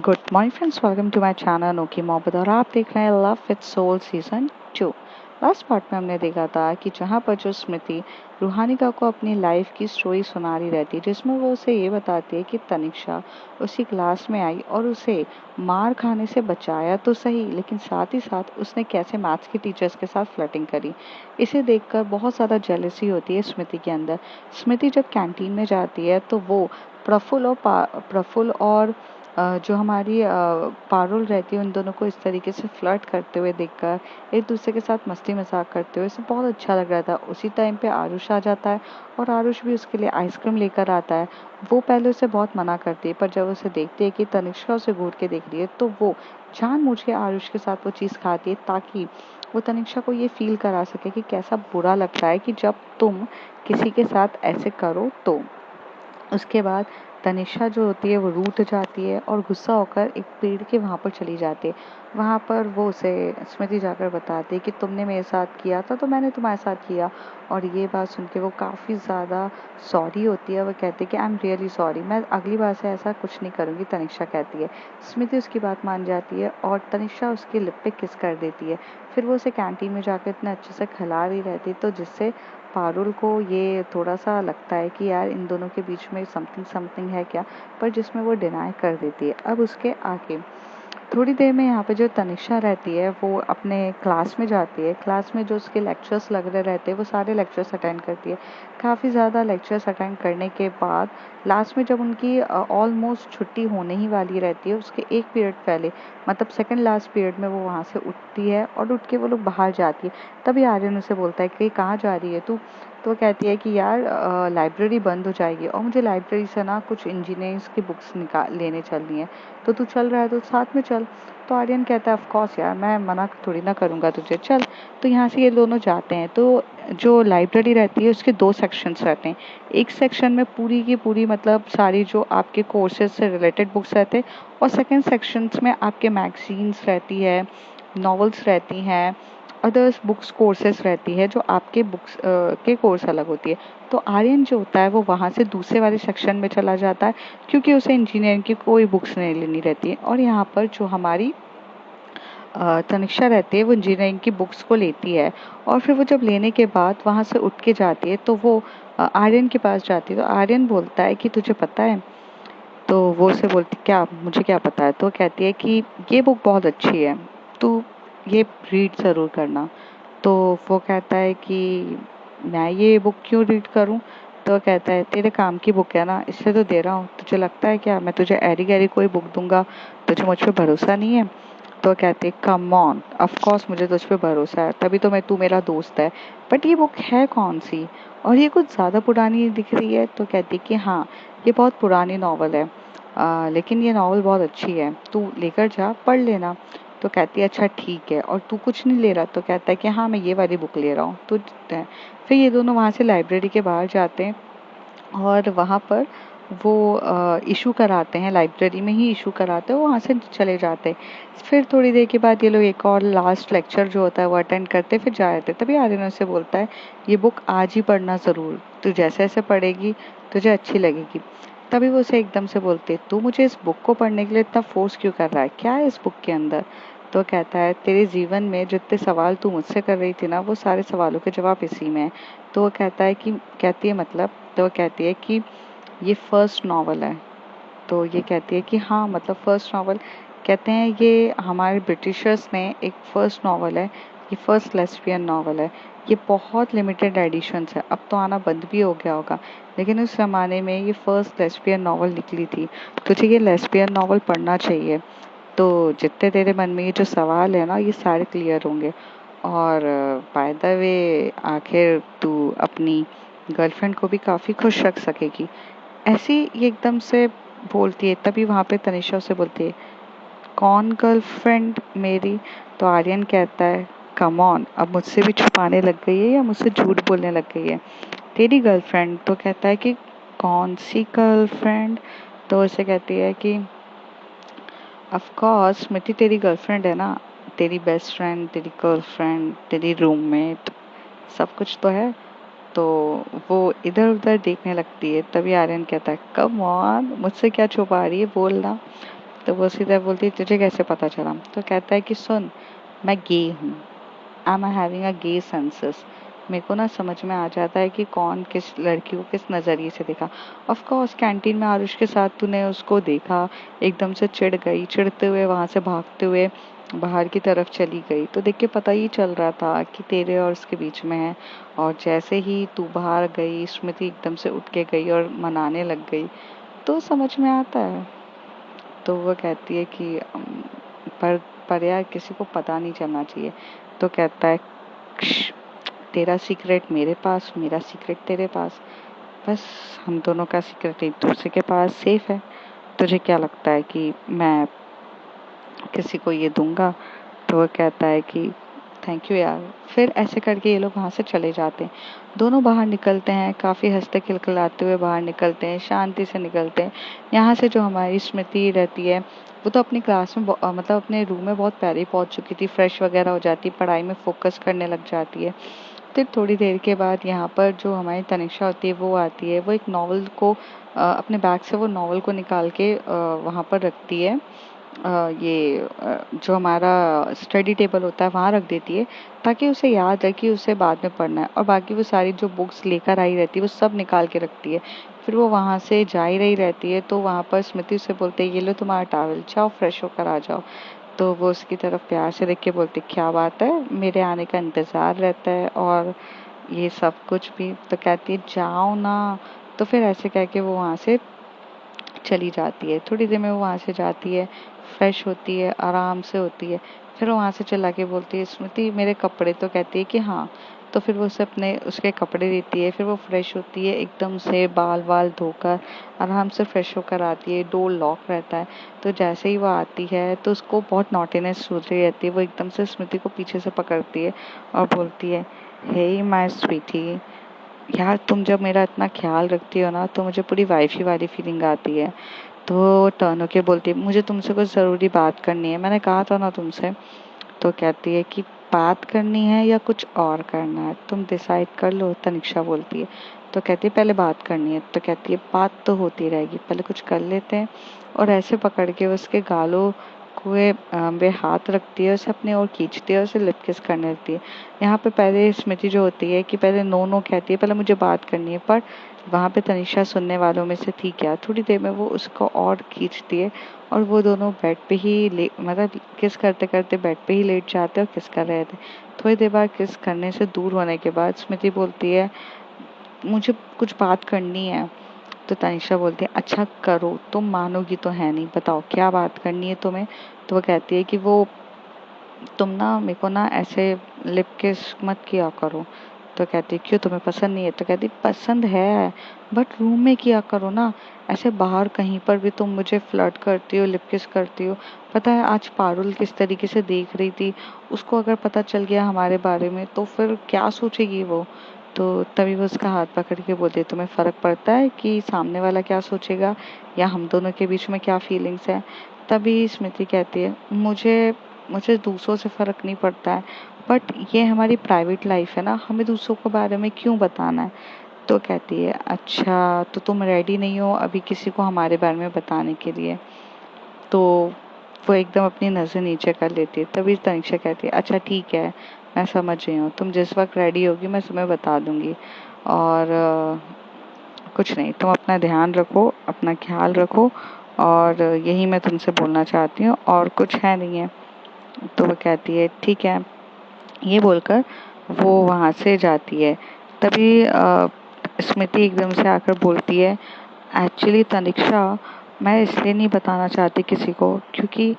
Good morning friends, welcome to my channel Anokhi Mohabbat और आप देख रहे हैं love with soul season 2। Last part में हमने देखा था कि जहाँ पर जो स्मृति रूहानिका को अपनी लाइफ की स्टोरी सुना रही रहती है, जिसमें वो उसे ये बताती है कि तनिक्षा उसी क्लास में आई और उसे मार खाने से बचाया तो सही, लेकिन साथ ही साथ उसने कैसे मैथ्स के टीचर्स के साथ फ्लर्टिंग करी। इसे देखकर बहुत ज़्यादा जेलसी होती है स्मृति के अंदर। स्मृति जब कैंटीन में जाती है तो वो प्रफुल्ल और जो हमारी पारुल रहती है, उन दोनों को इस तरीके से फ्लर्ट करते हुए देखकर, एक दूसरे के साथ मस्ती मजाक करते हुए, इसे बहुत अच्छा लग रहा था। उसी टाइम पे आरुष आ जाता है और आरुष भी उसके लिए आइसक्रीम लेकर आता है। वो पहले उसे बहुत मना करती है, पर जब उसे देखती है कि तनिष्का उसे घूर के देख रही है तो वो जानबूझ के आरुष के साथ वो चीज़ खाती है, ताकि वो तनिष्का को ये फील करा सके कि कैसा बुरा लगता है कि जब तुम किसी के साथ ऐसे करो तो। उसके बाद तनिषा जो होती है वो रूठ जाती है और गुस्सा होकर एक पेड़ के वहाँ पर चली जाती है। वहाँ पर वो उसे स्मृति जाकर बताती है कि तुमने मेरे साथ किया था तो मैंने तुम्हारे साथ किया। और ये बात सुन के वो काफ़ी ज़्यादा सॉरी होती है। वो कहती है कि आई एम रियली सॉरी, मैं अगली बार से ऐसा कुछ नहीं करूँगी। तनिषा कहती है। स्मृति उसकी बात मान जाती है और तनिषा उसकी लिप पे किस कर देती है। फिर वो उसे कैंटीन में जाकर इतने अच्छे से खिला रही रहती है, तो जिससे पारुल को ये थोड़ा-सा लगता है कि यार इन दोनों के बीच में समथिंग समथिंग है क्या, पर जिसमें वो डिनाई कर देती है। अब उसके आगे थोड़ी देर में यहाँ पे जो तनिषा रहती है वो अपने क्लास में जाती है। क्लास में जो उसके लेक्चर्स लग रहे रहते हैं वो सारे लेक्चर्स अटेंड करती है। काफ़ी ज़्यादा लेक्चर्स अटेंड करने के बाद लास्ट में जब उनकी ऑलमोस्ट छुट्टी होने ही वाली रहती है, उसके एक पीरियड पहले, मतलब सेकंड लास्ट पीरियड में वो वहाँ से उठती है और उठ के वो लोग बाहर जाती है। तभी आर्यन उसे बोलता है कि कहाँ जा रही है तू। तो वो कहती है कि यार लाइब्रेरी बंद हो जाएगी और मुझे लाइब्रेरी से ना कुछ इंजीनियरिंग्स की बुक्स निकाल लेने चलनी है, तो तू चल रहा है तो साथ में चल। तो आर्यन कहता है ऑफ कोर्स यार, मैं मना थोड़ी ना करूँगा तुझे, चल। तो यहाँ से ये दोनों जाते हैं। तो जो लाइब्रेरी रहती है उसके दो सेक्शंस रहते हैं। एक सेक्शन में पूरी की पूरी मतलब सारी जो आपके कोर्सेज से रिलेटेड बुक्स रहते हैं, और सेकेंड सेक्शंस में आपके मैगजीन्स रहती है, नॉवेल्स रहती हैं, अदर्स बुक्स कोर्सेज रहती है, जो आपके बुक्स के कोर्स अलग होती है। तो आर्यन जो होता है वो वहाँ से दूसरे वाले सेक्शन में चला जाता है, क्योंकि उसे इंजीनियरिंग की कोई बुक्स नहीं लेनी रहती है। और यहाँ पर जो हमारी तनिष्का रहती है वो इंजीनियरिंग की बुक्स को लेती है। और फिर वो जब लेने के बाद वहाँ से उठ के जाती है तो वो आर्यन के पास जाती है। तो आर्यन बोलता है कि तुझे पता है। तो वो उसे बोलती क्या, मुझे क्या पता है। तो कहती है कि ये बुक बहुत अच्छी है, तू ये रीड ज़रूर करना। तो वो कहता है कि मैं ये बुक क्यों रीड करूं। तो कहता है तेरे काम की बुक है ना, इसलिए तो दे रहा हूँ। तुझे लगता है क्या मैं तुझे ऐरी गैरी कोई बुक दूंगा, तुझे मुझ पे भरोसा नहीं है। तो कहती है कम ऑन, ऑफ कोर्स मुझे तुझ पे भरोसा है, तभी तो मैं तू मेरा दोस्त है। बट ये बुक है कौन सी, और ये कुछ ज़्यादा पुरानी दिख रही है। तो कहती है कि हाँ, ये बहुत पुरानी नावल है, लेकिन ये नावल बहुत अच्छी है, तू लेकर जा पढ़ लेना। तो कहती है अच्छा ठीक है, और तू कुछ नहीं ले रहा। तो कहता है कि हाँ मैं ये वाली बुक ले रहा हूँ। तो फिर ये दोनों वहाँ से लाइब्रेरी के बाहर जाते हैं और वहाँ पर वो इशू कराते हैं, लाइब्रेरी में ही इशू कराते हैं, वो वहाँ से चले जाते हैं। फिर थोड़ी देर के बाद ये लोग एक और लास्ट लेक्चर जो होता है वो अटेंड करते फिर जा रहे थे। तभी आर्यन से बोलता है ये बुक आज ही पढ़ना ज़रूर, तू जैसे जैसे पढ़ेगी तुझे अच्छी लगेगी। तभी वो उसे एकदम से बोलते तू मुझे इस बुक को पढ़ने के लिए इतना फोर्स क्यों कर रहा है, क्या है इस बुक के अंदर। तो कहता है तेरे जीवन में जितने सवाल तू मुझसे कर रही थी ना, वो सारे सवालों के जवाब इसी में है। तो वो कहता है कि कहती है मतलब, तो वो कहती है कि ये फर्स्ट नावल है। तो ये कहती है कि हाँ मतलब फर्स्ट नावल। कहते हैं ये हमारे ब्रिटिशर्स ने एक फर्स्ट नावल है, ये फर्स्ट लेस्बियन नावल है। ये बहुत लिमिटेड एडिशंस है, अब तो आना बंद भी हो गया होगा, लेकिन उस ज़माने में ये फर्स्ट लेस्बियन नावल निकली थी। तुझे ये लेस्बियन नावल पढ़ना चाहिए, तो जितने तेरे मन में ये जो सवाल है ना ये सारे क्लियर होंगे। और बाय द वे आखिर तू अपनी गर्लफ्रेंड को भी काफ़ी खुश रख सकेगी। ऐसी ये एकदम से बोलती है। तभी वहाँ पे तनिषा उसे बोलती है कौन गर्लफ्रेंड मेरी। तो आर्यन कहता है कम ऑन, अब मुझसे भी छुपाने लग गई है या मुझसे झूठ बोलने लग गई है, तेरी गर्लफ्रेंड। तो कहता है कि कौन सी गर्लफ्रेंड। तो उसे कहती है कि ऑफ कोर्स स्मृति तेरी गर्लफ्रेंड है ना, तेरी बेस्ट फ्रेंड, तेरी गर्लफ्रेंड, तेरी रूममेट, सब कुछ तो है। तो वो इधर उधर देखने लगती है। तभी आर्यन कहता है कम ऑन, मुझसे क्या छुपा रही है, बोलना। तो वो सीधा बोलती है तुझे कैसे पता चला? तो कहता है कि सुन, मैं गे हूँ, I am having a gay senses. मेरे को ना समझ में आ जाता है कि कौन किस लड़की को किस नज़रिए से देखा। ऑफ कोर्स कैंटीन में आरुष के साथ तूने उसको देखा, एकदम से चिढ़ गई, चिढ़ते हुए वहां से भागते हुए बाहर की तरफ चली गई, तो देख के पता ही चल रहा था कि तेरे और उसके बीच में है। और जैसे ही तू बाहर गई, स्मृति एकदम से उठ के गई और मनाने लग गई, तो समझ में आता है। तो वो कहती है कि पर पर यार किसी को पता नहीं चलना चाहिए। तो कहता है "क्श, तेरा सीक्रेट मेरे पास, मेरा सीक्रेट तेरे पास, बस हम दोनों का सीक्रेट एक दूसरे के पास सेफ है। तुझे क्या लगता है कि मैं किसी को ये दूंगा?" तो वो कहता है कि थैंक यू यार। फिर ऐसे करके ये लोग वहाँ से चले जाते हैं। दोनों बाहर निकलते हैं, काफ़ी हंसते खिलखिलाते हुए बाहर निकलते हैं, शांति से निकलते हैं। यहाँ से जो हमारी स्मृति रहती है, वो तो अपनी क्लास में मतलब अपने रूम में बहुत पहले ही पहुँच चुकी थी, फ्रेश वगैरह हो जाती, पढ़ाई में फोकस करने लग जाती है। फिर थोड़ी देर के बाद यहाँ पर जो हमारी तनिषा होती है वो आती है। वो एक नॉवल को अपने बैग से वो नॉवल को निकाल के वहाँ पर रखती है। जो हमारा स्टडी टेबल होता है वहाँ रख देती है, ताकि उसे याद रहे कि उसे बाद में पढ़ना है। और बाकी वो सारी जो बुक्स लेकर आई रहती है वो सब निकाल के रखती है। फिर वो वहाँ से जा ही रही रहती है, तो वहाँ पर स्मृति उसे बोलते है ये लो तुम्हारा टॉवल, जाओ फ्रेश होकर आ जाओ। तो वो उसकी तरफ प्यार से देख के बोलती क्या बात है, मेरे आने का इंतज़ार रहता है और ये सब कुछ भी। तो कहती है जाओ ना। तो फिर ऐसे कह के वो वहाँ से चली जाती है। थोड़ी देर में वो वहाँ से जाती है, फ्रेश होती है, आराम से होती है। फिर वो वहाँ से चिल्ला के बोलती है स्मृति मेरे कपड़े। तो कहती है कि हाँ। तो फिर वो उसे अपने उसके कपड़े देती है। फिर वो फ्रेश होती है, एकदम से बाल वाल धोकर आराम से फ्रेश होकर आती है। डोर लॉक रहता है। तो जैसे ही वो आती है तो उसको बहुत नॉटीनेस सूझ रही रहती है। वो एकदम से स्मृति को पीछे से पकड़ती है और बोलती है हे माय स्वीटी, यार तुम जब मेरा इतना ख्याल रखती हो ना, तो मुझे पूरी वाइफी वाली फीलिंग आती है। तो वो टर्न होके बोलती है मुझे तुमसे कुछ ज़रूरी बात करनी है, मैंने कहा था ना तुमसे। तो कहती है कि बात करनी है या कुछ और करना है, तुम डिसाइड कर लो। तनिष्का बोलती है। तो कहती है पहले बात करनी है। तो कहती है बात तो होती रहेगी, पहले कुछ कर लेते हैं। और ऐसे पकड़ के उसके गालों पे हाथ रखती है, उसे अपनी ओर खींचती है, उसे लिप किस करने लगती है। यहाँ पे पहले स्मृति जो होती है कि पहले नो नो कहती है, पहले मुझे बात करनी है, पर वहाँ पे तनिषा सुनने वालों में से थी क्या। थोड़ी देर में वो उसको और खींचती है और वो दोनों बेड पे ही मतलब किस करते करते बेड पे ही लेट जाते और किस कर रहे थे। थोड़ी देर बाद किस करने से दूर होने के बाद स्मृति बोलती है मुझे कुछ बात करनी है। तो तनिषा बोलती है अच्छा करो, तुम मानोगी तो है नहीं, बताओ क्या बात करनी है तुम्हें। तो वो कहती है कि वो तुम ना मेरे को ना ऐसे लिप किस मत किया करो। तो कहती क्यों तुम्हें पसंद नहीं है? तो कहती पसंद है, बट रूम में किया करो ना, ऐसे बाहर कहीं पर भी तुम मुझे फ्लर्ट करती हो, लिप किस करती हो। पता है आज पारुल किस तरीके से देख रही थी, उसको अगर पता चल गया हमारे बारे में तो फिर क्या सोचेगी वो। तो तभी वो उसका हाथ पकड़ के बोलती तुम्हें फर्क पड़ता है कि सामने वाला क्या सोचेगा या हम दोनों के बीच में क्या फीलिंग्स है। तभी स्मृति कहती है मुझे मुझे दूसरों से फ़र्क नहीं पड़ता है, बट ये हमारी प्राइवेट लाइफ है ना, हमें दूसरों के बारे में क्यों बताना है। तो कहती है अच्छा तो तुम रेडी नहीं हो अभी किसी को हमारे बारे में बताने के लिए। तो वो एकदम अपनी नज़र नीचे कर लेती है। तभी तनिषा कहती है अच्छा ठीक है, मैं समझ रही हूँ, तुम जिस वक्त रेडी होगी मैं तुम्हें बता दूंगी। और कुछ नहीं, तुम अपना ध्यान रखो, अपना ख्याल रखो, और यही मैं तुमसे बोलना चाहती हूँ, और कुछ है नहीं है। तो वो कहती है ठीक है। ये बोलकर वो वहाँ से जाती है। तभी स्मृति एकदम से आकर बोलती है एक्चुअली तनिष्का, मैं इसलिए नहीं बताना चाहती किसी को क्योंकि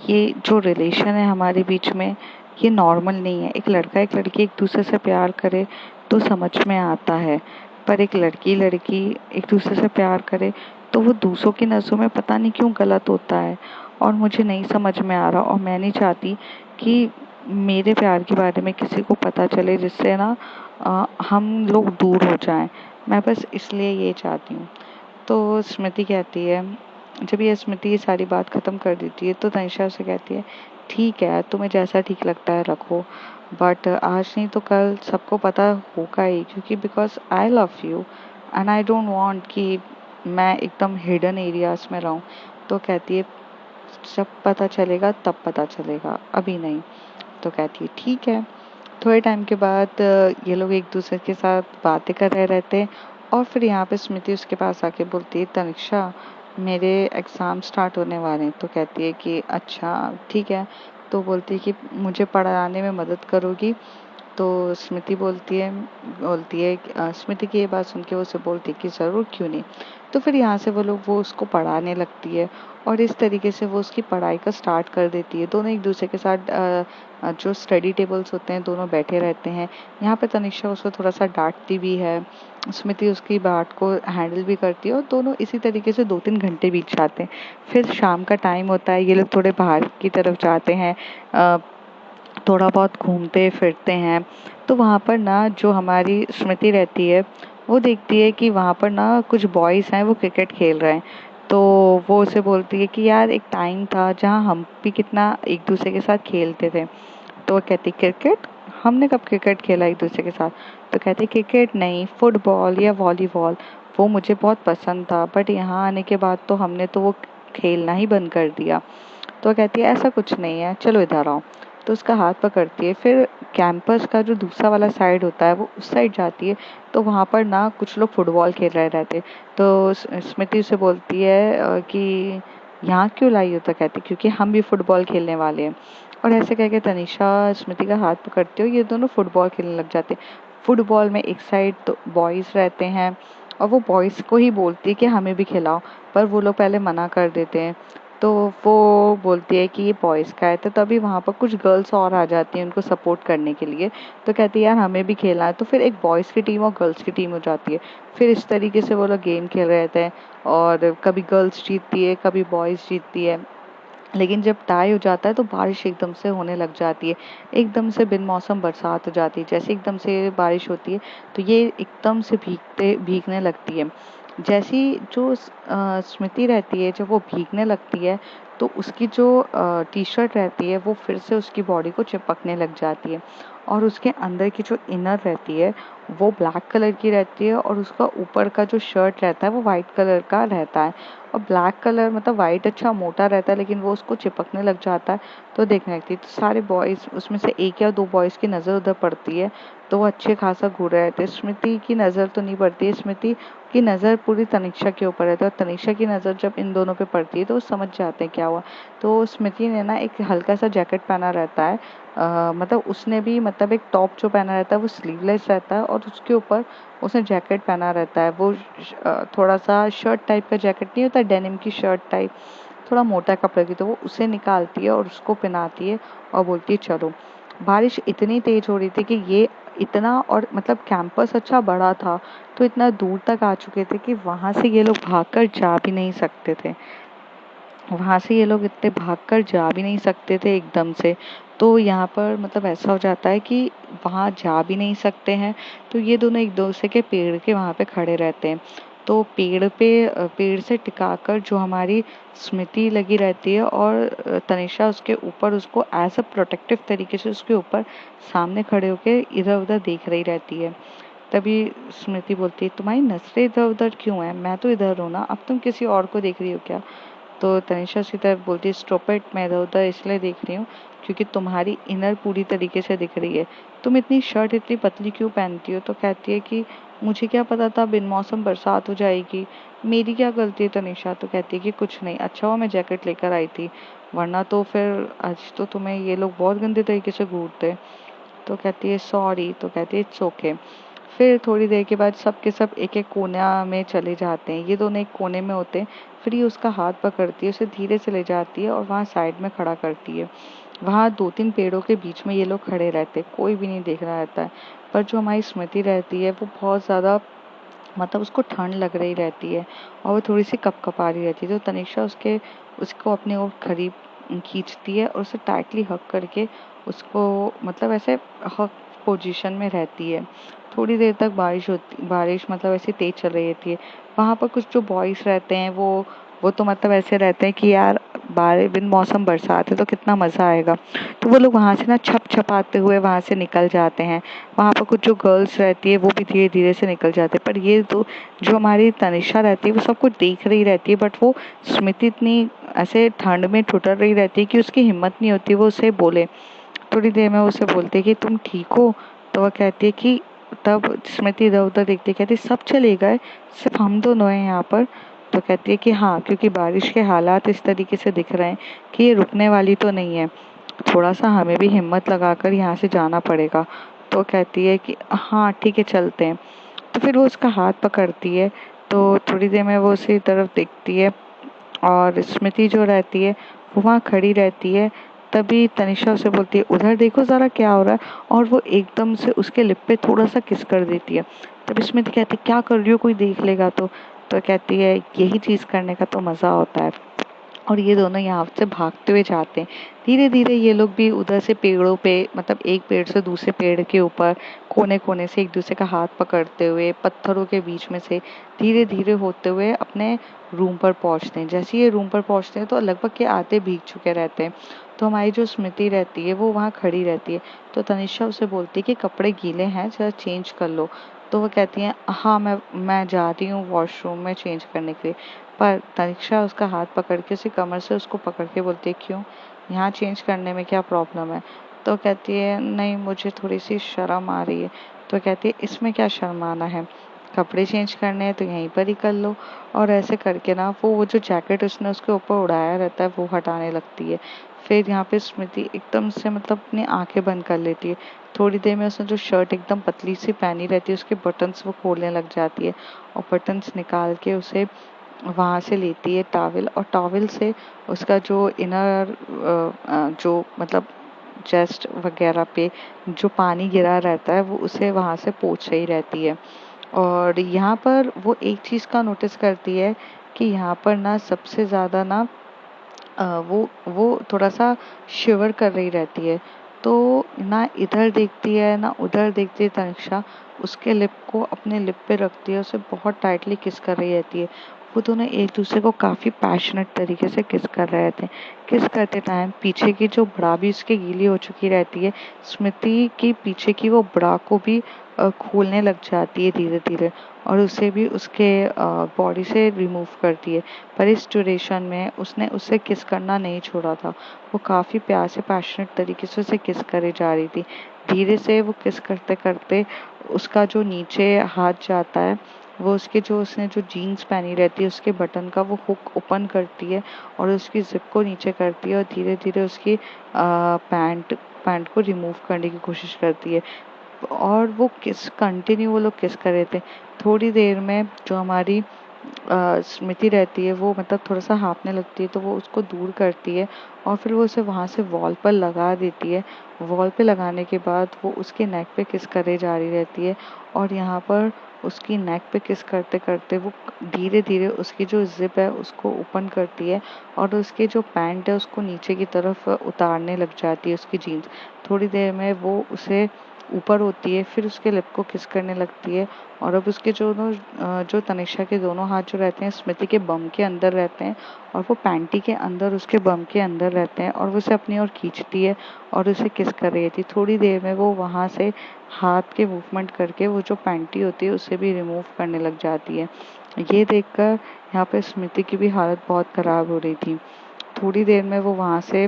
ये जो रिलेशन है हमारे बीच में, ये नॉर्मल नहीं है। एक लड़का एक लड़की एक दूसरे से प्यार करे तो समझ में आता है, पर एक लड़की लड़की एक दूसरे से प्यार करे तो वो दूसरों की नज़रों में पता नहीं क्यों गलत होता है। और मुझे नहीं समझ में आ रहा, और मैं नहीं चाहती कि मेरे प्यार के बारे में किसी को पता चले जिससे ना हम लोग दूर हो जाएं। मैं बस इसलिए ये चाहती हूँ। तो स्मृति कहती है, जब ये स्मृति ये सारी बात ख़त्म कर देती है तो तनिषा उसे कहती है ठीक है तुम्हें जैसा ठीक लगता है रखो, बट आज नहीं तो कल सबको पता होगा ही, क्योंकि because I love you and I don't want कि मैं एकदम हिडन एरियाज में रहूं। तो कहती है जब पता चलेगा तब पता चलेगा, अभी नहीं। तो कहती है ठीक है। थोड़े टाइम के बाद ये लोग एक दूसरे के साथ बातें कर रहे रहते हैं। और फिर यहाँ पे स्मृति उसके पास आके बोलती है, तनिषा मेरे एग्ज़ाम स्टार्ट होने वाले हैं। तो कहती है कि अच्छा ठीक है। तो बोलती है कि मुझे पढ़ाने में मदद करोगी? तो स्मृति की ये बात सुन के वो उसे बोलती है कि ज़रूर, क्यों नहीं। तो फिर यहाँ से वो उसको पढ़ाने लगती है और इस तरीके से वो उसकी पढ़ाई का स्टार्ट कर देती है। दोनों एक दूसरे के साथ जो स्टडी टेबल्स होते हैं दोनों बैठे रहते हैं। यहाँ पे तनिषा उसको थोड़ा सा डांटती भी है, स्मृति उसकी बात को हैंडल भी करती है और दोनों इसी तरीके से 2-3 घंटे बीत जाते हैं। फिर शाम का टाइम होता है, ये लोग थोड़े बाहर की तरफ जाते हैं, थोड़ा बहुत घूमते फिरते हैं। तो वहाँ पर ना जो हमारी स्मृति रहती है वो देखती है कि वहाँ पर ना कुछ बॉयज़ हैं, वो क्रिकेट खेल रहे हैं। तो वो उसे बोलती है कि यार एक टाइम था जहाँ हम भी कितना एक दूसरे के साथ खेलते थे। तो वो कहती क्रिकेट, हमने कब क्रिकेट खेला एक दूसरे के साथ? तो कहती क्रिकेट नहीं, फुटबॉल या वॉलीबॉल, वो मुझे बहुत पसंद था, बट यहाँ आने के बाद तो हमने तो वो खेलना ही बंद कर दिया। तो वो कहती है ऐसा कुछ नहीं है, चलो इधर आओ। तो उसका हाथ पकड़ती है। फिर कैंपस का जो दूसरा वाला साइड होता है वो उस साइड जाती है। तो वहाँ पर ना कुछ लोग फुटबॉल खेल रहे रहते। तो स्मृति उसे बोलती है कि यहाँ क्यों लाई हो? तो कहती क्योंकि हम भी फुटबॉल खेलने वाले हैं। और ऐसे कह के तनिषा स्मृति का हाथ पकड़ती है, ये दोनों फुटबॉल खेलने लग जाते हैं। फुटबॉल में एक साइड तो बॉयज़ रहते हैं और वो बॉयज़ को ही बोलती है कि हमें भी खिलाओ, पर वो लोग पहले मना कर देते हैं। तो वो बोलती है कि ये बॉयज़ का है। तो तभी वहाँ पर कुछ गर्ल्स और आ जाती हैं उनको सपोर्ट करने के लिए। तो कहती है यार हमें भी खेलना है। तो फिर एक बॉयज़ की टीम और गर्ल्स की टीम हो जाती है। फिर इस तरीके से वो लोग गेम खेल रहे थे और कभी गर्ल्स जीतती है, कभी बॉयज़ जीतती है। लेकिन जब टाई हो जाता है तो बारिश एकदम से होने लग जाती है। एकदम से बिन मौसम बरसात हो जाती है। जैसे एकदम से बारिश होती है तो ये एकदम से भीगने लगती है। जैसी जो स्मृति रहती है, जब वो भीगने लगती है तो उसकी जो टी शर्ट रहती है वो फिर से उसकी बॉडी को चिपकने लग जाती है। और उसके अंदर की जो इनर रहती है वो ब्लैक कलर की रहती है और उसका ऊपर का जो शर्ट रहता है वो वाइट कलर का रहता है। और ब्लैक कलर मतलब वाइट अच्छा मोटा रहता है, लेकिन वो उसको चिपकने लग जाता है तो देखने लगती है। तो सारे बॉयज़ उसमें से एक या दो बॉयज़ की नज़र उधर पड़ती है तो वो अच्छे खासा घूर रहे थे। स्मृति की नज़र तो नहीं पड़ती है, स्मृति की नज़र पूरी तनिषा के ऊपर रहती है और तनिषा की नज़र जब इन दोनों पे पड़ती है तो वो समझ जाते हैं क्या हुआ। तो स्मृति ने ना एक हल्का सा जैकेट पहना रहता है, मतलब उसने भी मतलब एक टॉप जो पहना रहता है वो स्लीवलेस रहता है और उसके ऊपर उसने जैकेट पहना रहता है। वो थोड़ा सा शर्ट टाइप का जैकेट नहीं होता, डेनिम की शर्ट टाइप, थोड़ा मोटा कपड़े की। तो वो उसे निकालती है और उसको पहनाती है और बोलती है चलो। बारिश इतनी तेज हो रही थी कि ये इतना और मतलब कैंपस अच्छा बड़ा था तो इतना दूर तक आ चुके थे कि वहां से ये लोग भागकर जा भी नहीं सकते थे। वहाँ से ये लोग इतने भागकर जा भी नहीं सकते थे एकदम से। तो यहाँ पर मतलब ऐसा हो जाता है कि वहाँ जा भी नहीं सकते हैं। तो ये दोनों एक दूसरे के पेड़ के वहाँ पे खड़े रहते हैं। तो पेड़ से टिकाकर जो हमारी स्मृति लगी रहती है और तनिषा उसके ऊपर उसको एज अ प्रोटेक्टिव तरीके से उसके ऊपर सामने खड़े होकर इधर उधर देख रही रहती है। तभी स्मृति बोलती है तुम्हारी नजरें इधर उधर क्यों है? मैं तो इधर हूँ ना, अब तुम किसी और को देख रही हो क्या? तो तनिषा उसकी तरफ बोलती है स्टॉप इट, मैं इधर उधर इसलिए देख रही हूँ क्योंकि तुम्हारी इनर पूरी तरीके से दिख रही है। तुम इतनी शर्ट इतनी पतली क्यों पहनती हो? तो कहती है कि मुझे क्या पता था बिन मौसम बरसात हो जाएगी, मेरी क्या गलती है? तनिषा तो कहती है कि कुछ नहीं, अच्छा हुआ मैं जैकेट लेकर आई थी, वरना तो फिर आज तो तुम्हें ये लोग बहुत गंदे तरीके से घूरते। तो कहती है सॉरी। तो कहती है इट्स ओके। फिर थोड़ी देर के बाद सब के सब एक एक कोना में चले जाते हैं, ये दोनों एक कोने में होते हैं। फिर ये उसका हाथ पकड़ती है, उसे धीरे से ले जाती है और वहाँ साइड में खड़ा करती है। वहाँ 2-3 पेड़ों के बीच में ये लोग खड़े रहते हैं, कोई भी नहीं देख रहा रहता है। पर जो हमारी स्मृति रहती है वो बहुत ज़्यादा मतलब उसको ठंड लग रही रहती है और वो थोड़ी सी कपकपा रही रहती है। तो तनिषा उसको अपने ओर करीब खींचती है और उसे टाइटली हग करके उसको मतलब ऐसे हग पोजीशन में रहती है। थोड़ी देर तक बारिश मतलब ऐसे तेज चल रही रहती है। वहाँ पर कुछ जो बॉयज रहते हैं वो तो मतलब ऐसे रहते हैं कि यार बारिश बिन मौसम बरसात है तो कितना मज़ा आएगा। तो वो लोग वहाँ से ना छप छपाते हुए वहाँ से निकल जाते हैं। वहाँ पर कुछ जो गर्ल्स रहती है वो भी धीरे धीरे से निकल जाते हैं। पर ये तो जो हमारी तनिषा रहती है वो सब कुछ देख रही रहती है, बट वो स्मृति इतनी ऐसे ठंड में ठुठर रही रहती है कि उसकी हिम्मत नहीं होती वो उसे बोले। थोड़ी देर में उसे बोलती है कि तुम ठीक हो? तो वह कहती है कि तब स्मृति इधर उधर देखती है, कहती सब चले गए, सिर्फ हम दोनों हैं यहाँ पर। तो कहती है कि हाँ, क्योंकि बारिश के हालात इस तरीके से दिख रहे हैं कि ये रुकने वाली तो नहीं है, थोड़ा सा हमें भी हिम्मत लगाकर यहाँ से जाना पड़ेगा। तो कहती है कि हाँ ठीक है, चलते हैं। तो फिर वो उसका हाथ पकड़ती है। तो थोड़ी देर में वो उसी तरफ देखती है और स्मृति जो रहती है वो वहाँ खड़ी रहती है। तभी तनिषा उसे बोलती है उधर देखो ज़रा क्या हो रहा है, और वो एकदम से उसके लिप पे थोड़ा सा किस कर देती है। तभी स्मृति कहती है क्या कर रही हो, कोई देख लेगा तो। तो कहती है यही चीज़ करने का तो मज़ा होता है। और ये दोनों यहाँ से भागते हुए जाते हैं। धीरे धीरे ये लोग भी उधर से पेड़ों पे, मतलब एक पेड़ से दूसरे पेड़ के ऊपर कोने कोने से एक दूसरे का हाथ पकड़ते हुए पत्थरों के बीच में से धीरे धीरे होते हुए अपने रूम पर पहुंचते हैं। जैसे ये रूम पर पहुंचते हैं तो लगभग ये आधे भीग चुके रहते हैं। तो हमारी जो स्मृति रहती है वो वहाँ खड़ी रहती है। तो तनिषा उसे बोलती है कि कपड़े गीले हैं, जरा चेंज कर लो। तो वो कहती है हाँ, मैं जा रही हूँ वॉशरूम में चेंज करने के लिए। पर तनिषा उसका हाथ पकड़ के उसी कमर से उसको पकड़ के बोलती है क्यों, यहाँ चेंज करने में क्या प्रॉब्लम है? तो कहती है नहीं, मुझे थोड़ी सी शर्म आ रही है। तो कहती है इसमें क्या शर्माना है, कपड़े चेंज करने हैं तो यहीं पर ही कर लो। और ऐसे करके ना वो जो जैकेट उसने उसके ऊपर उड़ाया रहता है वो हटाने लगती है। फिर यहाँ पे स्मृति एकदम से मतलब अपनी आंखें बंद कर लेती है। थोड़ी देर में उसने जो शर्ट एकदम पतली सी पहनी रहती है उसके बटन्स वो खोलने लग जाती है, और बटन्स निकाल के उसे वहाँ से लेती है टॉवल, और टॉवल से उसका जो इनर जो मतलब चेस्ट वगैरह पे जो पानी गिरा रहता है वो उसे वहाँ से पोंछ रही रहती है। और यहाँ पर वो एक चीज़ का नोटिस करती है कि यहाँ पर ना सबसे ज़्यादा ना वो थोड़ा सा शिवर कर रही रहती है। तो ना इधर देखती है ना उधर देखती है तनिषा, उसके लिप को अपने लिप पे रखती है, उसे बहुत टाइटली किस कर रही रहती है। वो दोनों एक दूसरे को काफ़ी पैशनेट तरीके से किस कर रहे थे। किस करते टाइम पीछे की जो ब्रा भी उसकी गीली हो चुकी रहती है, स्मृति की पीछे की वो ब्रा को भी खोलने लग जाती है धीरे धीरे, और उसे भी उसके बॉडी से रिमूव करती है। पर इस ड्यूरेशन में उसने उसे किस करना नहीं छोड़ा था। वो काफ़ी प्यार से पैशनेट तरीके से उसे किस करे जा रही थी। धीरे से वो किस करते करते उसका जो नीचे हाथ जाता है वो उसके जो उसने जो जीन्स पहनी रहती है उसके बटन का वो हुक ओपन करती है और उसकी जिप को नीचे करती है, और धीरे धीरे उसकी पैंट पैंट को रिमूव करने की कोशिश करती है। और वो किस कंटिन्यू वो लोग किस कर रहे थे। थोड़ी देर में जो हमारी स्मृति रहती है वो मतलब थोड़ा सा हाँफने लगती है, तो वो उसको दूर करती है और फिर वो उसे वहाँ से वॉल पर लगा देती है। वॉल पे लगाने के बाद वो उसके नेक पे किस करे जा रही रहती है, और यहाँ पर उसकी नेक पे किस करते करते वो धीरे धीरे उसकी जो जिप है उसको ओपन करती है, और उसके जो पैंट है उसको नीचे की तरफ उतारने लग जाती है उसकी जीन्स। थोड़ी देर में वो उसे ऊपर होती है, फिर उसके लिप को किस करने लगती है। और अब उसके जो तनिषा के दोनों हाथ जो रहते हैं स्मृति के बम के अंदर रहते हैं, और वो पैंटी के अंदर उसके बम के अंदर रहते हैं, और वो उसे अपनी ओर खींचती है और उसे किस कर रही थी। थोड़ी देर में वो वहाँ से हाथ के मूवमेंट करके वो जो पैंटी होती है उसे भी रिमूव करने लग जाती है। ये देखकर यहाँ पे स्मृति की भी हालत बहुत ख़राब हो रही थी। थोड़ी देर में वो वहाँ से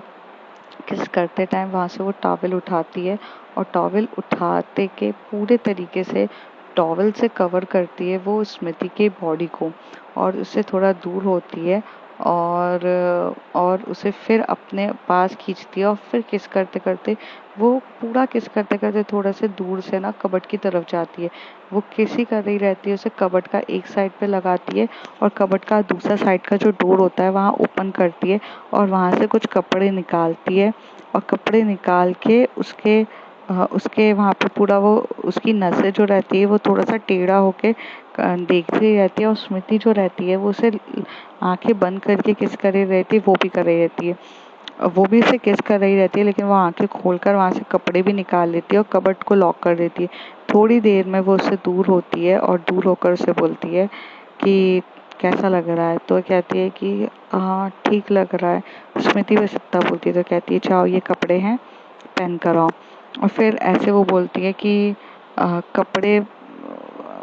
किस करते टाइम वहाँ से वो टॉवल उठाती है, और टॉवल उठाते के पूरे तरीके से टॉवल से कवर करती है वो स्मृति के बॉडी को, और उससे थोड़ा दूर होती है, और उसे फिर अपने पास खींचती है, और फिर किस करते करते वो पूरा किस करते करते थोड़ा से दूर से ना कबर्ड की तरफ जाती है। वो किस ही कर रही रहती है, उसे कबर्ड का एक साइड पे लगाती है और कबर्ड का दूसरा साइड का जो डोर होता है वहाँ ओपन करती है, और वहाँ से कुछ कपड़े निकालती है, और कपड़े निकाल के उसके वहाँ पे पूरा वो उसकी नसें जो रहती है वो थोड़ा सा टेढ़ा होके देखती रहती है, और स्मृति जो रहती है वो उसे आंखें बंद करके किस कर रही रहती है, वो भी कर रही रहती है। वो भी उसे किस कर रही रहती है, लेकिन वो आंखें खोलकर वहाँ से कपड़े भी निकाल लेती है और कबर्ड को लॉक कर देती है। थोड़ी देर में वो उससे दूर होती है और दूर होकर उसे बोलती है कि कैसा लग रहा है? तो कहती है कि हाँ ठीक लग रहा है। स्मृति बस इतना बोलती है, तो कहती है जाओ ये कपड़े हैं पहन कर आओ। और फिर ऐसे वो बोलती है कि कपड़े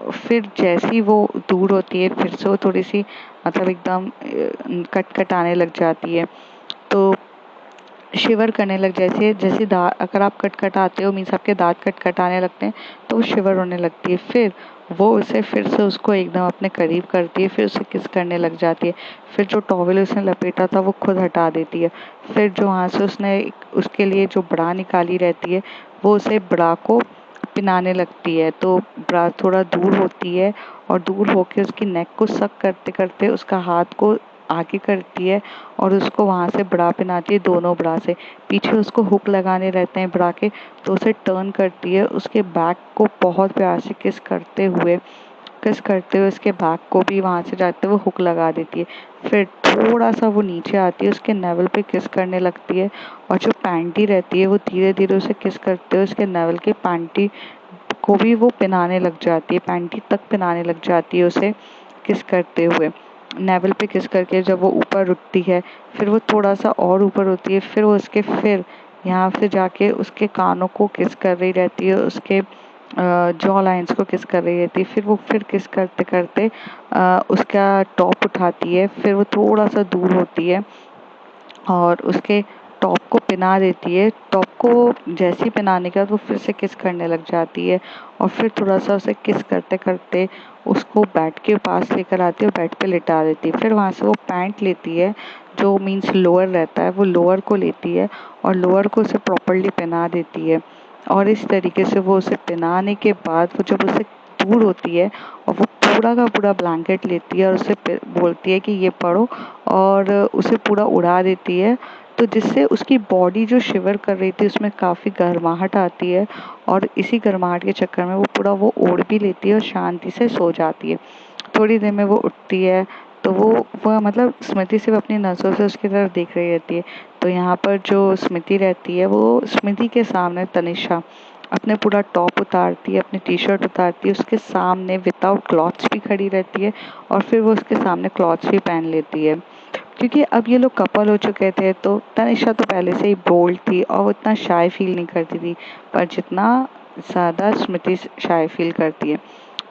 फिर जैसी वो दूर होती है फिर से वो थोड़ी सी मतलब एकदम कट आने लग जाती है। तो शिवर करने लग जैसे जैसे दाँत, अगर आप कटकटाते हो मीन्स आपके दाँत कटकटाने लगते हैं, तो वो शिवर होने लगती है। फिर वो उसे फिर से उसको एकदम अपने करीब करती है, फिर उसे किस करने लग जाती है। फिर जो टॉवेल उसने लपेटा था वो खुद हटा देती है। फिर जो वहाँ से उसने उसके लिए जो ब्रा निकाली रहती है, वो उसे ब्रा को पिनाने लगती है। तो ब्रा थोड़ा दूर होती है और दूर होके उसकी नेक को सक करते करते उसका हाथ को आगे करती है और उसको वहाँ से ब्रा पहनाती है, दोनों ब्रा से। पीछे उसको हुक लगाने रहते हैं ब्रा के, तो उसे टर्न करती है, उसके बैक को बहुत प्यार से किस करते हुए उसके बैक को भी वहाँ से जाते हुए हुक लगा देती है। फिर थोड़ा सा वो नीचे आती है, उसके नेवल पे किस करने लगती है और जो पैंटी रहती है वो धीरे धीरे उसे किस करते हुए उसके नेवल की पैंटी को भी वो पहनाने लग जाती है, पैंटी तक पहनाने लग जाती है उसे किस करते हुए। नेवल पे किस करके जब वो ऊपर उठती है, फिर वो थोड़ा सा और ऊपर होती है, फिर वो उसके फिर यहाँ से जाके उसके कानों को किस कर रही रहती है, उसके जॉ लाइन्स को किस कर रही रहती है। फिर वो फिर किस करते करते उसका टॉप उठाती है, फिर वो थोड़ा सा दूर होती है और उसके टॉप को पिना देती है। टॉप को जैसे ही पिनाने के बाद वो फिर से किस करने लग जाती है और फिर थोड़ा सा उसे किस करते करते उसको बेड के पास लेकर आती है और बेड पे लिटा देती है। फिर वहाँ से वो पैंट लेती है, जो मीन्स लोअर रहता है, वो लोअर को लेती है और लोअर को उसे प्रॉपरली पहना देती है। और इस तरीके से वो उसे पहनाने के बाद वो जब उसे दूर होती है और वो पूरा का पूरा ब्लैंकेट लेती है और उसे बोलती है कि ये पढ़ो, और उसे पूरा उड़ा देती है। तो जिससे उसकी बॉडी जो शिवर कर रही थी उसमें काफ़ी गर्माहट आती है और इसी गर्माहट के चक्कर में वो पूरा वो ओढ़ भी लेती है और शांति से सो जाती है। थोड़ी देर में वो उठती है तो वो मतलब स्मृति सिर्फ अपनी नज़रों से उसकी तरफ देख रही रहती है। तो यहाँ पर जो स्मृति रहती है वो स्मृति के सामने तनिषा अपने पूरा टॉप उतारती है, अपनी टी शर्ट उतारती है, उसके सामने विदाउट क्लॉथ्स भी खड़ी रहती है और फिर वो उसके सामने क्लॉथ्स भी पहन लेती है। क्योंकि अब ये लोग कपल हो चुके थे, तो तनिषा तो पहले से ही बोल्ड थी और वो इतना शाय फील नहीं करती थी, पर जितना ज़्यादा स्मृति शाय फील करती है।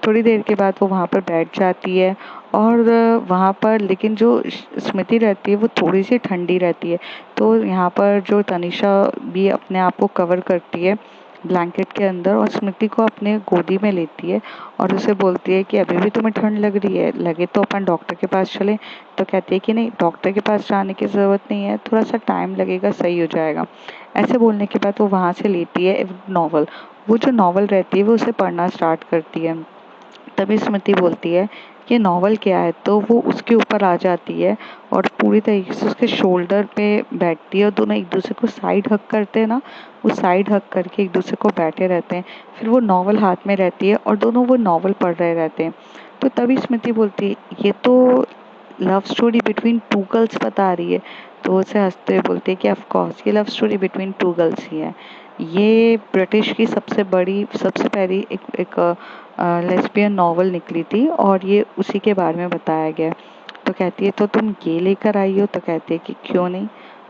थोड़ी देर के बाद वो वहाँ पर बैठ जाती है और वहाँ पर लेकिन जो स्मृति रहती है वो थोड़ी सी ठंडी रहती है। तो यहाँ पर जो तनिषा भी अपने आप को कवर करती है ब्लैंकेट के अंदर और स्मृति को अपने गोदी में लेती है और उसे बोलती है कि अभी भी तुम्हें ठंड लग रही है, लगे तो अपन डॉक्टर के पास चलें। तो कहती है कि नहीं, डॉक्टर के पास जाने की ज़रूरत नहीं है, थोड़ा सा टाइम लगेगा, सही हो जाएगा। ऐसे बोलने के बाद वो वहाँ से लेती है एक नॉवल। वो जो नॉवल रहती है वो उसे पढ़ना स्टार्ट करती है। तभी स्मृति बोलती है कि नॉवल क्या है, तो वो उसके ऊपर आ जाती है और पूरी तरीके से उसके शोल्डर पे बैठती है और दोनों एक दूसरे को साइड हग करते हैं ना, वो साइड हग करके एक दूसरे को बैठे रहते हैं। फिर वो नॉवल हाथ में रहती है और दोनों वो नॉवल पढ़ रहे रहते हैं। तो तभी स्मृति बोलती है ये तो love story between two girls बता रही है। तो उसे हंसते हुए बोलती है कि ऑफ कोर्स ये love story between two girls ही है। ये ब्रिटिश की सबसे पहली एक लेस्बियन नॉवल निकली थी और ये उसी के बारे में बताया गया है। तो कहती है तो तुम ये लेकर आई हो? तो कहती है कि क्यों नहीं,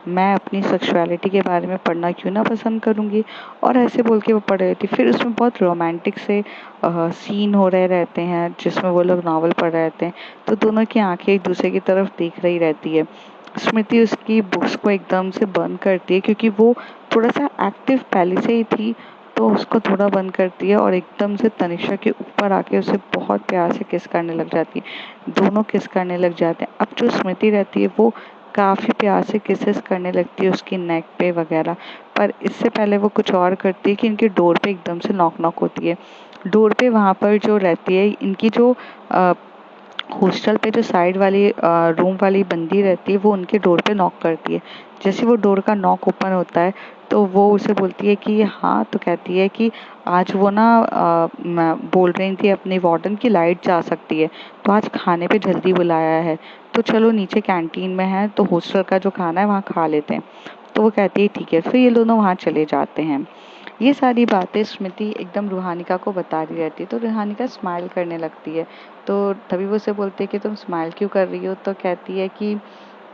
मैं अपनी सेक्सुअलिटी के बारे में पढ़ना क्यों ना पसंद करूँगी। और ऐसे बोल के वो पढ़ रही थी। फिर उसमें बहुत रोमांटिक से सीन हो रहे रहते हैं जिसमें वो लोग नावल पढ़ रहे रहते हैं। तो दोनों की आंखें एक दूसरे की तरफ देख रही रहती है। स्मृति उसकी बुक्स को एकदम से बंद करती है क्योंकि वो थोड़ा सा एक्टिव पहले से ही थी, तो उसको थोड़ा बंद करती है और एकदम से तनिषा के ऊपर आके उसे बहुत प्यार से किस करने लग जाती है। दोनों किस करने लग जाते हैं। अब जो स्मृति रहती है वो काफ़ी प्यार से किसेस करने लगती है उसकी नेक पे वगैरह। पर इससे पहले वो कुछ और करती है कि इनकी डोर पे एकदम से नॉक नॉक होती है। डोर पे वहाँ पर जो रहती है इनकी जो हॉस्टल पे जो साइड वाली रूम वाली बंदी रहती है वो उनके डोर पे नॉक करती है। जैसे वो डोर का नॉक ओपन होता है तो वो उसे बोलती है कि हाँ। तो कहती है कि आज वो ना बोल रही थी अपनी वार्डन की लाइट जा सकती है, तो आज खाने पे जल्दी बुलाया है, तो चलो नीचे कैंटीन में है तो हॉस्टल का जो खाना है वहाँ खा लेते हैं। तो वो कहती है ठीक है। फिर ये दोनों वहाँ चले जाते हैं। ये सारी बातें स्मृति एकदम रूहानिका को बता रही रहती है, तो रूहानिका स्माइल करने लगती है। तो तभी वो उसे बोलती है कि तुम स्माइल क्यों कर रही हो? तो कहती है कि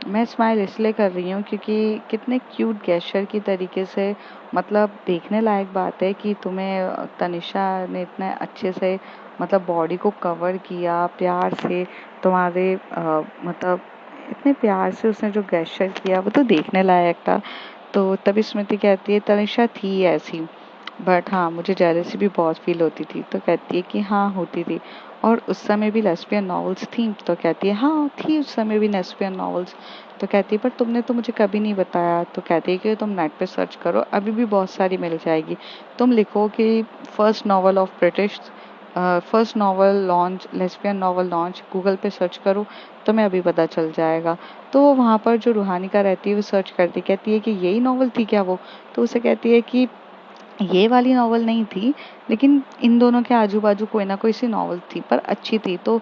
मैं स्माइल इसलिए कर रही हूँ क्योंकि कितने क्यूट गेस्चर की तरीके से, मतलब देखने लायक बात है कि तुम्हें तनिषा ने इतने अच्छे से मतलब बॉडी को कवर किया प्यार से, तुम्हारे मतलब इतने प्यार से उसने जो गेस्चर किया वो तो देखने लायक था। तो तभी स्मृति कहती है तनिषा थी ऐसी, बट हाँ मुझे जेलसी भी बहुत फील होती थी। तो कहती है कि हाँ होती थी। और उस समय भी लेस्बियन नॉवेल्स थी? तो कहती है हाँ थी उस समय भी लेस्बियन नॉवेल्स। तो कहती है पर तुमने तो मुझे कभी नहीं बताया। तो कहती है कि तुम नेट पे सर्च करो, अभी भी बहुत सारी मिल जाएगी। तुम लिखो कि first novel of British, first novel launch, lesbian novel launch, Google पे सर्च करो, तुम्हें अभी पता चल जाएगा। तो वहाँ पर जो रूहानिका रहती है वो सर्च करती, कहती है कि यही नॉवल थी क्या वो? तो उसे कहती है कि ये वाली नॉवल नहीं थी, लेकिन इन दोनों के आजू बाजू कोई ना कोई सी नॉवल थी पर अच्छी थी, तो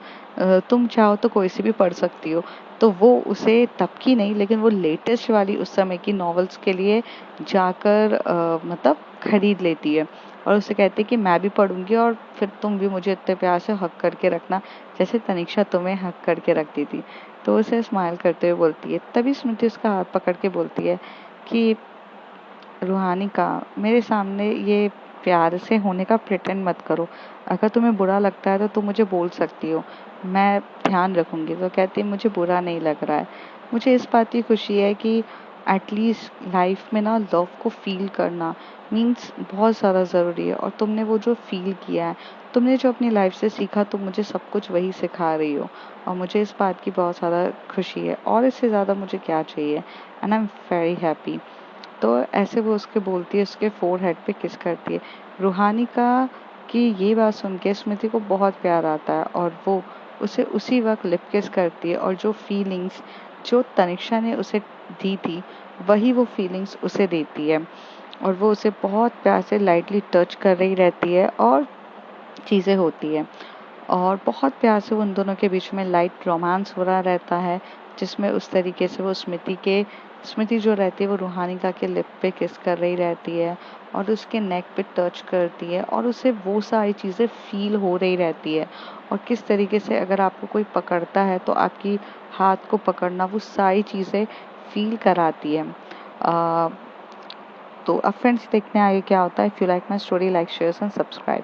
तुम चाहो तो कोई सी भी पढ़ सकती हो। तो वो उसे तब की नहीं लेकिन वो लेटेस्ट वाली उस समय की नॉवेल्स के लिए जाकर मतलब खरीद लेती है। और उसे कहती है कि मैं भी पढ़ूंगी और फिर तुम भी मुझे इतने प्यार से हक करके रखना जैसे तनिषा तुम्हें हक करके रखती थी। तो उसे स्माइल करते हुए बोलती है, तभी स्मृति उसका हाथ पकड़ के बोलती है कि रूहानी का मेरे सामने ये प्यार से होने का प्रिटेंड मत करो। अगर तुम्हें बुरा लगता है तो तुम मुझे बोल सकती हो, मैं ध्यान रखूंगी। तो कहती है मुझे बुरा नहीं लग रहा है। मुझे इस बात की खुशी है कि एटलीस्ट लाइफ में ना लव को फील करना मीन्स बहुत ज़्यादा ज़रूरी है। और तुमने वो जो फील किया है, तुमने जो अपनी लाइफ से सीखा, तुम मुझे सब कुछ वही सिखा रही हो। और मुझे इस बात की बहुत ज़्यादा खुशी है और इससे ज़्यादा मुझे क्या चाहिए। And I am very happy. तो ऐसे वो उसके बोलती है, उसके फोरहेड पे किस करती है। रूहानी का कि ये बात सुन के स्मृति को बहुत प्यार आता है और वो उसे उसी वक्त लिप किस करती है। और जो फीलिंग्स जो तनिषा ने उसे दी थी वही वो फीलिंग्स उसे देती है। और वो उसे बहुत प्यार से लाइटली टच कर रही रहती है और चीज़ें होती है। और बहुत प्यार से उन दोनों के बीच में लाइट रोमांस हो रहा रहता है, जिसमें उस तरीके से वो स्मृति जो रहती है वो रूहानिका के लिप पे किस कर रही रहती है और उसके नेक पे टच करती है और उसे वो सारी चीज़ें फील हो रही रहती है। और किस तरीके से अगर आपको कोई पकड़ता है तो आपकी हाथ को पकड़ना वो सारी चीज़ें फील कराती है। आ, तो अब फ्रेंड्स देखने आगे क्या होता है। If you like my story, like share and subscribe.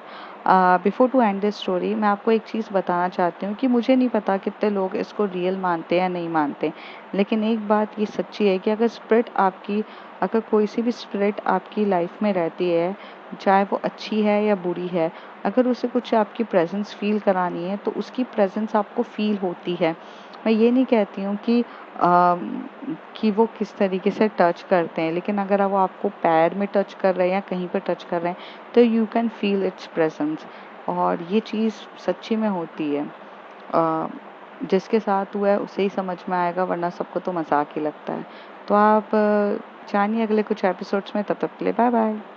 Before to end this story मैं आपको एक चीज़ बताना चाहती हूँ कि मुझे नहीं पता कितने लोग इसको रियल मानते हैं या नहीं मानते, लेकिन एक बात ये सच्ची है कि अगर कोई सी भी स्पिरिट आपकी लाइफ में रहती है, चाहे वो अच्छी है या बुरी है, अगर उसे कुछ आपकी प्रेजेंस फील करानी है तो उसकी प्रेजेंस आपको फील होती है। मैं ये नहीं कहती हूँ कि वो किस तरीके से टच करते हैं, लेकिन अगर वो आपको पैर में टच कर रहे हैं या कहीं पर टच कर रहे हैं तो you can feel it's presence. और ये चीज़ सच्ची में होती है। अ, जिसके साथ हुआ है उसे ही समझ में आएगा, वरना सबको तो मजाक ही लगता है। तो आप जानिए अगले कुछ एपिसोड्स में। तब तक के लिए बाय बाय।